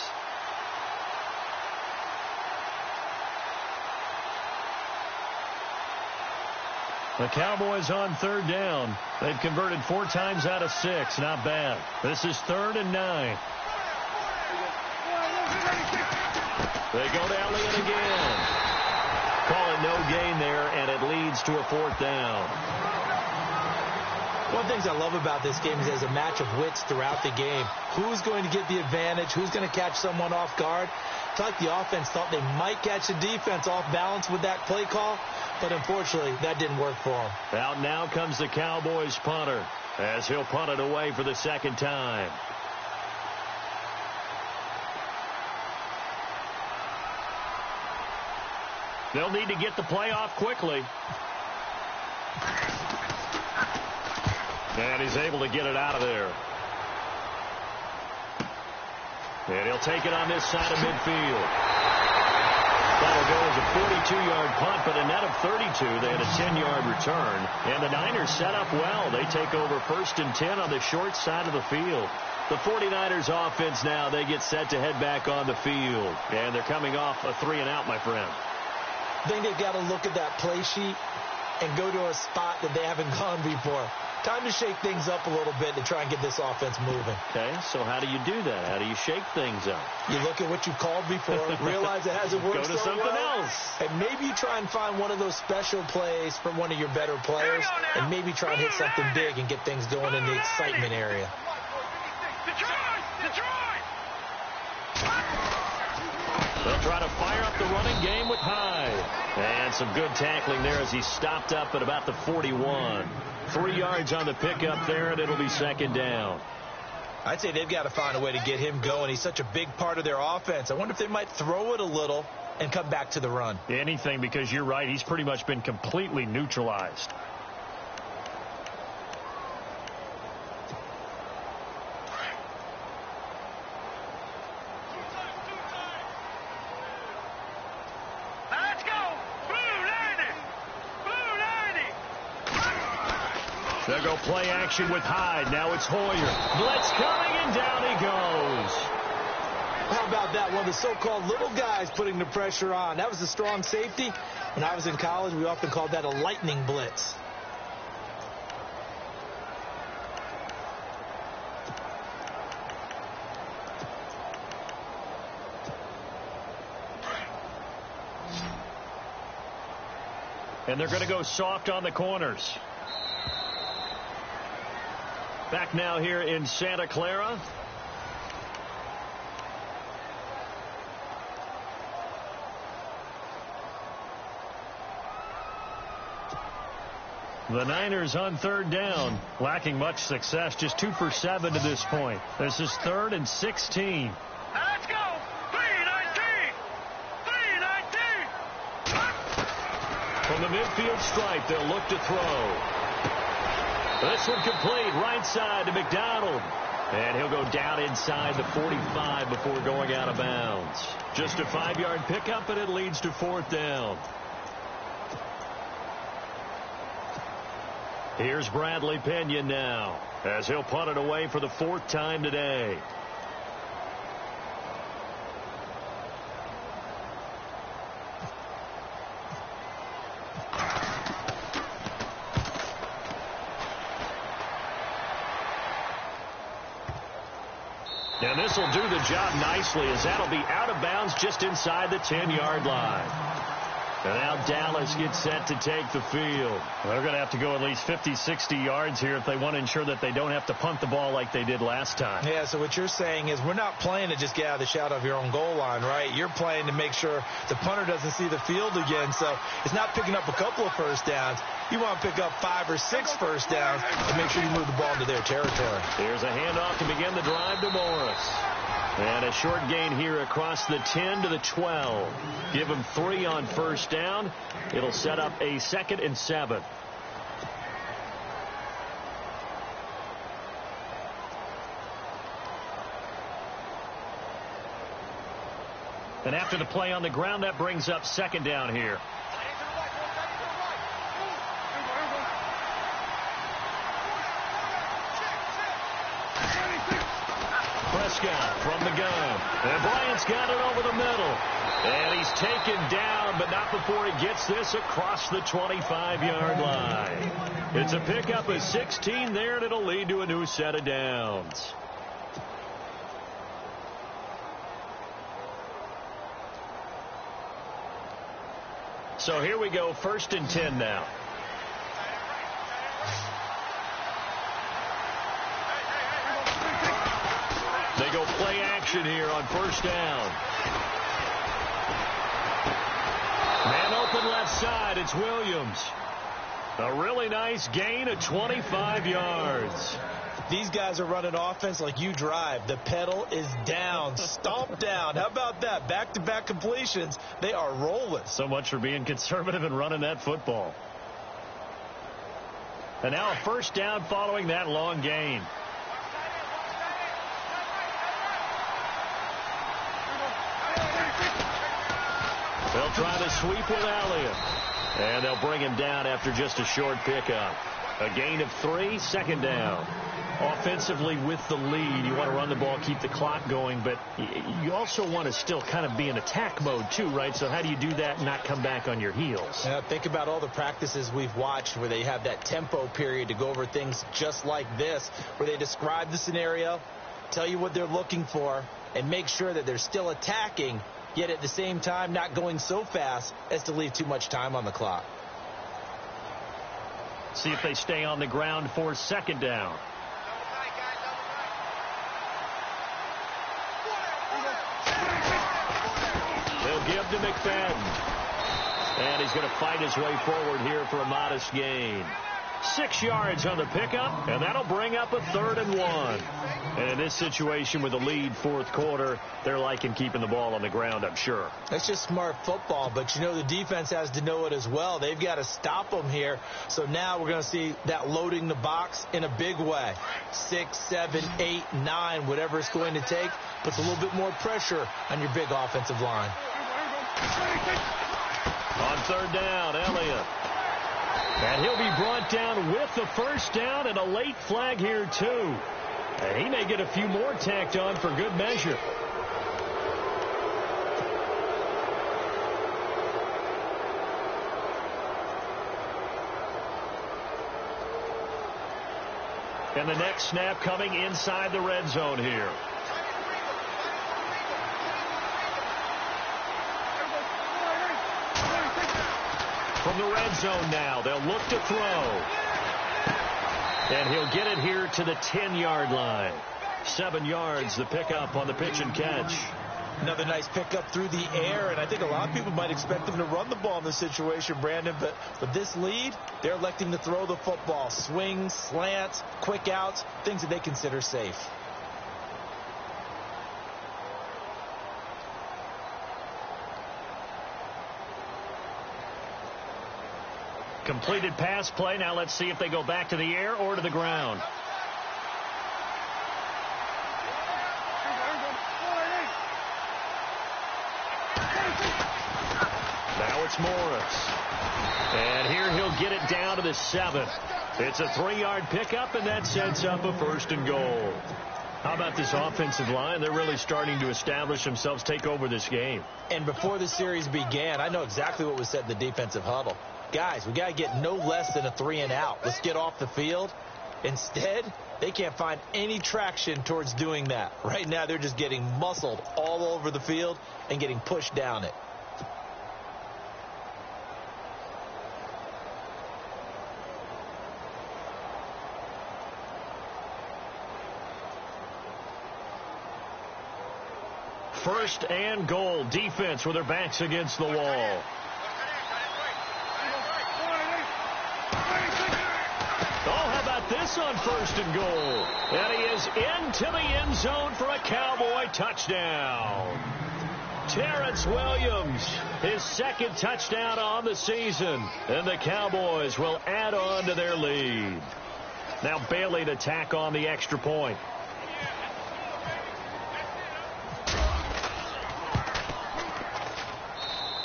[SPEAKER 1] The Cowboys on third down. They've converted 4 times out of 6. Not bad. This is 3rd and 9. They go to Elliott again. Call it no gain there, and it leads to a 4th down.
[SPEAKER 2] One of the things I love about this game is there's a match of wits throughout the game. Who's going to get the advantage? Who's going to catch someone off guard? It's like the offense thought they might catch the defense off balance with that play call, but unfortunately, that didn't work for them.
[SPEAKER 1] Out now comes the Cowboys punter as he'll punt it away for the second time. They'll need to get the play off quickly. And he's able to get it out of there. And he'll take it on this side of midfield. That'll go as a 42-yard punt, but a net of 32. They had a 10-yard return. And the Niners set up well. They take over 1st and 10 on the short side of the field. The 49ers offense now, they get set to head back on the field. And they're coming off a 3-and-out, my friend.
[SPEAKER 2] I think they've got to look at that play sheet and go to a spot that they haven't gone before. Time to shake things up a little bit to try and get this offense moving.
[SPEAKER 1] Okay, so how do you do that? How do you shake things up?
[SPEAKER 2] You look at what you called before, realize it hasn't worked
[SPEAKER 1] Go to something else.
[SPEAKER 2] And maybe you try and find one of those special plays from one of your better players, and maybe try and hit something big and get things going in the excitement area.
[SPEAKER 1] They'll try to fire up the running game with Hyde. And some good tackling there as he stopped up at about the 41. 3 yards on the pickup there, and it'll be second down.
[SPEAKER 2] I'd say they've got to find a way to get him going. He's such a big part of their offense. I wonder if they might throw it a little and come back to the run.
[SPEAKER 1] Anything, because you're right. He's pretty much been completely neutralized. They'll go play action with Hyde. Now it's Hoyer. Blitz coming, and down he goes.
[SPEAKER 2] How about that? One of the so-called little guys putting the pressure on. That was a strong safety. When I was in college, we often called that a lightning blitz.
[SPEAKER 1] And they're going to go soft on the corners. Back now here in Santa Clara. The Niners on 3rd down, lacking much success, just 2 for 7 to this point. This is 3rd and 16.
[SPEAKER 3] Let's go! 3-19! 3-19!
[SPEAKER 1] From the midfield stripe, they'll look to throw. This one complete, right side to McDonald. And he'll go down inside the 45 before going out of bounds. Just a 5-yard pickup, and it leads to 4th down. Here's Bradley Pinion now, as he'll punt it away for the 4th time today. And this will do the job nicely, as that'll be out of bounds just inside the 10-yard line. And now Dallas gets set to take the field. They're going to have to go at least 50, 60 yards here if they want to ensure that they don't have to punt the ball like they did last time.
[SPEAKER 2] Yeah, so what you're saying is we're not playing to just get out of the shadow of your own goal line, right? You're playing to make sure the punter doesn't see the field again. So it's not picking up a couple of first downs. You want to pick up 5 or 6 first downs to make sure you move the ball into their territory.
[SPEAKER 1] Here's a handoff to begin the drive to Morris. And a short gain here across the 10 to the 12. Give him 3 on first down. It'll set up a 2nd and 7. And after the play on the ground, that brings up 2nd down here. Prescott from the gun. And Bryant's got it over the middle. And he's taken down, but not before he gets this across the 25-yard line. It's a pickup of 16 there, and it'll lead to a new set of downs. So here we go, 1st and 10 now. action here on first down. Man open left side. It's Williams. A really nice gain of 25 yards.
[SPEAKER 2] These guys are running offense like you drive. The pedal is down, stomp down. How about that? Back-to-back completions. They are rolling.
[SPEAKER 1] So much for being conservative and running that football. And now a first down following that long gain. They'll try to sweep with Elliott. And they'll bring him down after just a short pickup. A gain of 3, second down. Offensively with the lead, you want to run the ball, keep the clock going, but you also want to still kind of be in attack mode too, right? So how do you do that and not come back on your heels?
[SPEAKER 2] Think about all the practices we've watched where they have that tempo period to go over things just like this, where they describe the scenario, tell you what they're looking for, and make sure that they're still attacking, yet at the same time not going so fast as to leave too much time on the clock.
[SPEAKER 1] See if they stay on the ground for second down. They'll give to McFadden. And he's going to fight his way forward here for a modest gain. 6 yards on the pickup, and that'll bring up a 3rd and 1. And in this situation with a lead fourth quarter, they're liking keeping the ball on the ground, I'm sure.
[SPEAKER 2] That's just smart football, but you know the defense has to know it as well. They've got to stop them here. So now we're going to see that loading the box in a big way. 6, 7, 8, 9, whatever it's going to take, puts a little bit more pressure on your big offensive line.
[SPEAKER 1] On third down, Elliott. And he'll be brought down with the first down and a late flag here, too. And he may get a few more tacked on for good measure. And the next snap coming inside the red zone here. From the red zone now, they'll look to throw. And he'll get it here to the 10-yard line. 7 yards, the pickup on the pitch and catch.
[SPEAKER 2] Another nice pickup through the air, and I think a lot of people might expect them to run the ball in this situation, Brandon, but with this lead, they're electing to throw the football. Swings, slants, quick outs, things that they consider safe.
[SPEAKER 1] Completed pass play. Now let's see if they go back to the air or to the ground. Now it's Morris. And here he'll get it down to the 7. It's a 3-yard pickup, and that sets up a 1st and goal. How about this offensive line? They're really starting to establish themselves, take over this game.
[SPEAKER 2] And before the series began, I know exactly what was said in the defensive huddle. Guys, we got to get no less than a 3 and out. Let's get off the field. Instead, they can't find any traction towards doing that. Right now, they're just getting muscled all over the field and getting pushed down it.
[SPEAKER 1] First and goal. Defense with their backs against the wall. This on 1st and goal. And he is into the end zone for a Cowboy touchdown. Terrence Williams, his 2nd touchdown on the season. And the Cowboys will add on to their lead. Now Bailey to tack on the extra point.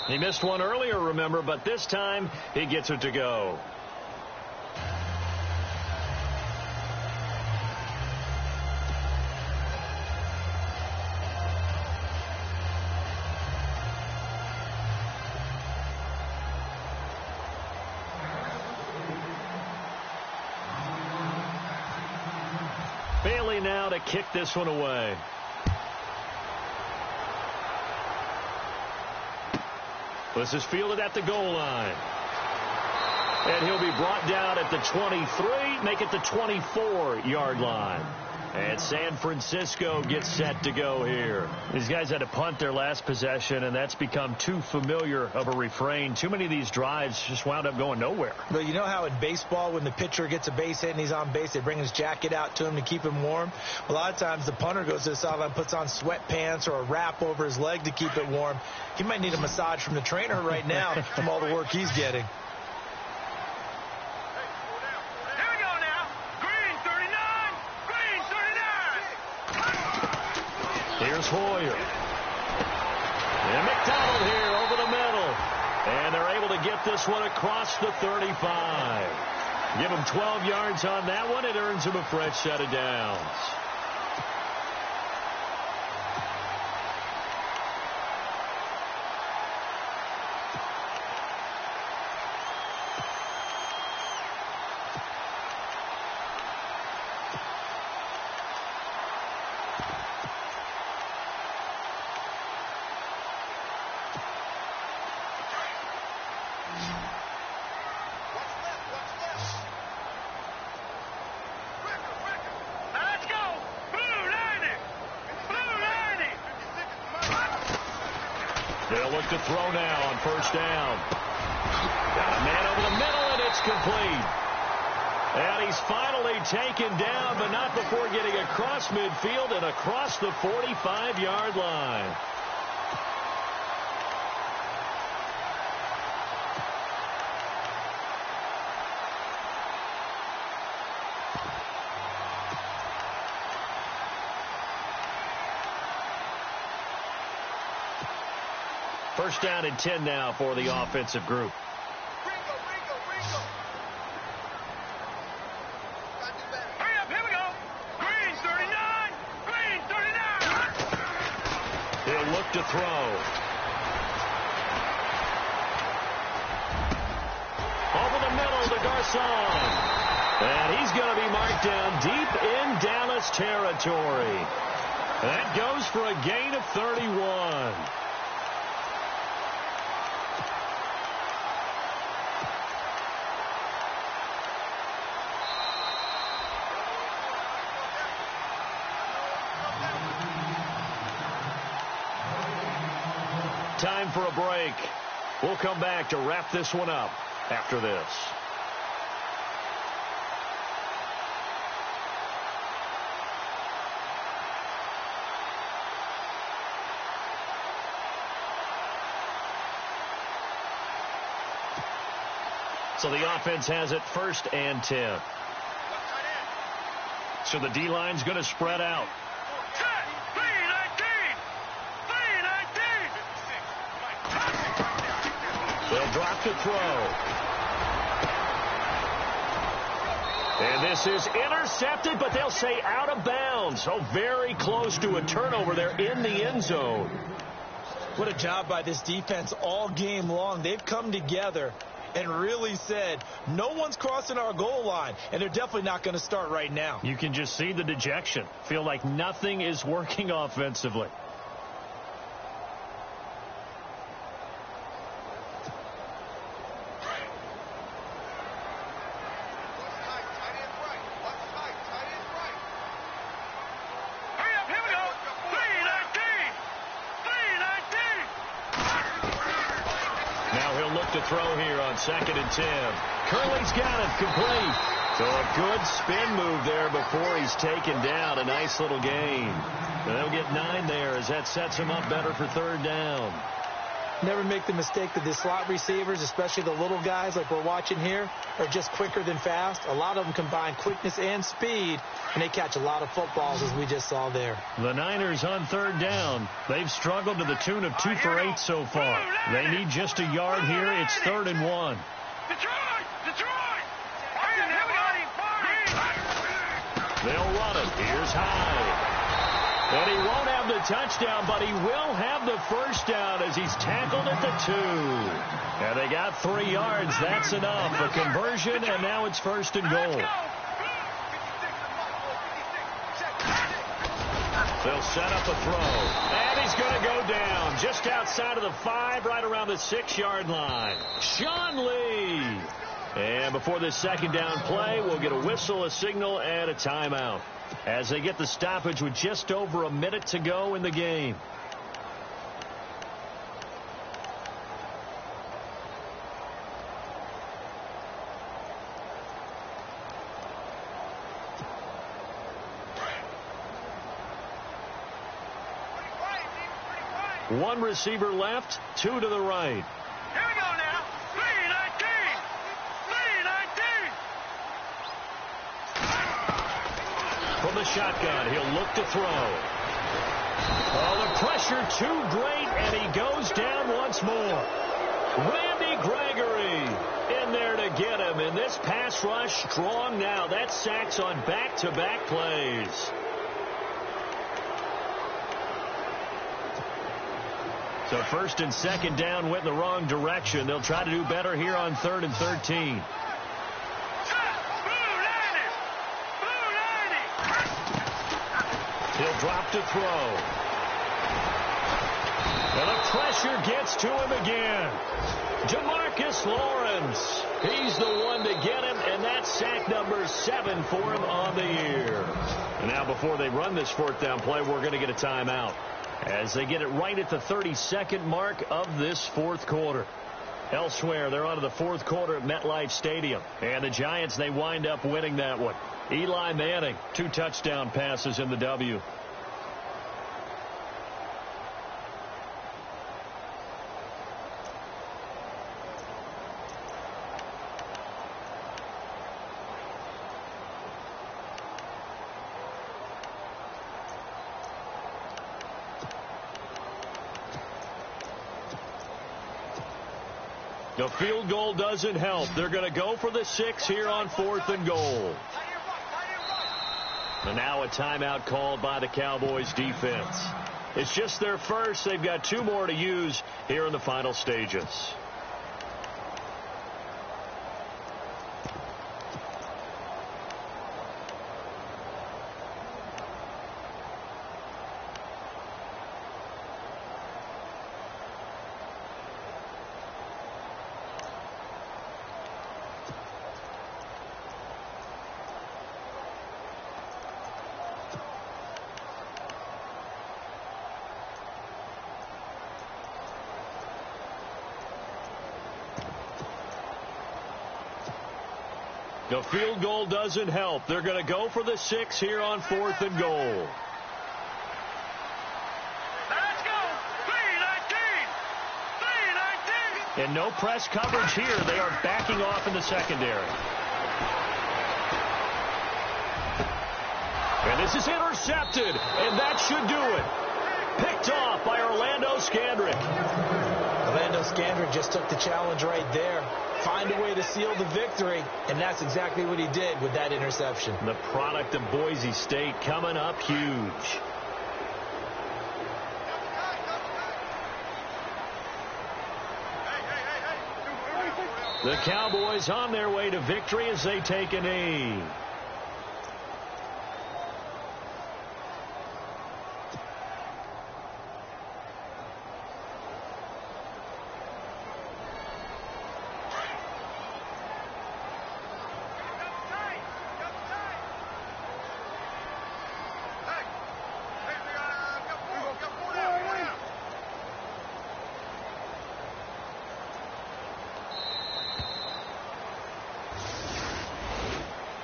[SPEAKER 1] He missed one earlier, remember, but this time he gets it to go. Bailey now to kick this one away. This is fielded at the goal line. And he'll be brought down at the 23, make it the 24-yard line. And San Francisco gets set to go here. These guys had to punt their last possession, and that's become too familiar of a refrain. Too many of these drives just wound up going nowhere.
[SPEAKER 2] But you know how in baseball, when the pitcher gets a base hit and he's on base, they bring his jacket out to him to keep him warm? A lot of times the punter goes to the sideline, puts on sweatpants or a wrap over his leg to keep it warm. He might need a massage from the trainer right now from all the work he's getting.
[SPEAKER 1] Here's Hoyer. And McDonald here over the middle. And they're able to get this one across the 35. Give him 12 yards on that one. It earns him a fresh set of downs. They'll look to throw now on first down. Got a man over the middle, and it's complete. And he's finally taken down, but not before getting across midfield and across the 45-yard line. First down and 10 now for the offensive group.
[SPEAKER 3] Hurry up, here we go. Green 39. Green 39.
[SPEAKER 1] He'll look to throw. Over the middle to Garcon. And he's going to be marked down deep in Dallas territory. That goes for a gain of 31. Time for a break. We'll come back to wrap this one up after this. So the offense has it first and 10. So the D-line's going to spread out. They'll drop to throw. And this is intercepted, but they'll say out of bounds. So very close to a turnover there in the end zone.
[SPEAKER 2] What a job by this defense all game long. They've come together and really said, no one's crossing our goal line, and they're definitely not going to start right now.
[SPEAKER 1] You can just see the dejection. Feel like nothing is working offensively. To throw here on 2nd and 10. Curley's got it complete. So a good spin move there before he's taken down. A nice little gain. And they'll get 9 there as that sets him up better for 3rd down.
[SPEAKER 2] Never make the mistake that the slot receivers, especially the little guys like we're watching here, are just quicker than fast. A lot of them combine quickness and speed, and they catch a lot of footballs, as we just saw there.
[SPEAKER 1] The Niners on 3rd down. They've struggled to the tune of 2 for 8 so far. They need just a yard here. It's 3rd and 1. They'll run it. Here's Hyde. And he won't have the touchdown, but he will have the first down as he's tackled at the 2. And they got 3 yards. That's enough. A conversion, and now it's 1st and goal. They'll set up a throw. And he's going to go down just outside of the 5, right around the 6-yard line. Sean Lee. And before this second down play, we'll get a whistle, a signal, and a timeout as they get the stoppage with just over a minute to go in the game. One receiver left, two to the right.
[SPEAKER 3] Here we go now. 3-19. 3-19.
[SPEAKER 1] From the shotgun, he'll look to throw. Oh, the pressure too great, and he goes down once more. Randy Gregory in there to get him, and this pass rush strong now. That's sacks on back-to-back plays. So first and second down went in the wrong direction. They'll try to do better here on 3rd and 13. He'll drop to throw. And the pressure gets to him again. Jamarcus Lawrence. He's the one to get him, and that's sack number 7 for him on the year. And now before they run this 4th down play, we're going to get a timeout as they get it right at the 32nd mark of this 4th quarter. Elsewhere, they're on to the 4th quarter at MetLife Stadium. And the Giants, they wind up winning that one. Eli Manning, 2 touchdown passes in the W. The field goal doesn't help. They're going to go for the 6 here on 4th and goal. And now a timeout called by the Cowboys defense. It's just their first. They've got 2 more to use here in the final stages. The field goal doesn't help. They're going to go for the 6 here on 4th and goal.
[SPEAKER 3] Let's go. 3-19. 3-19.
[SPEAKER 1] And no press coverage here. They are backing off in the secondary. And this is intercepted, and that should do it. Picked off by Orlando Scandrick.
[SPEAKER 2] Orlando Scandrick just took the challenge right there. Find a way to seal the victory, and that's exactly what he did with that interception.
[SPEAKER 1] The product of Boise State coming up huge. The Cowboys on their way to victory as they take a knee.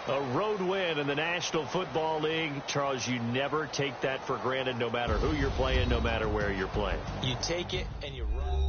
[SPEAKER 1] A road win in the National Football League. Charles, you never take that for granted, no matter who you're playing, no matter where you're playing.
[SPEAKER 2] You take it and you run.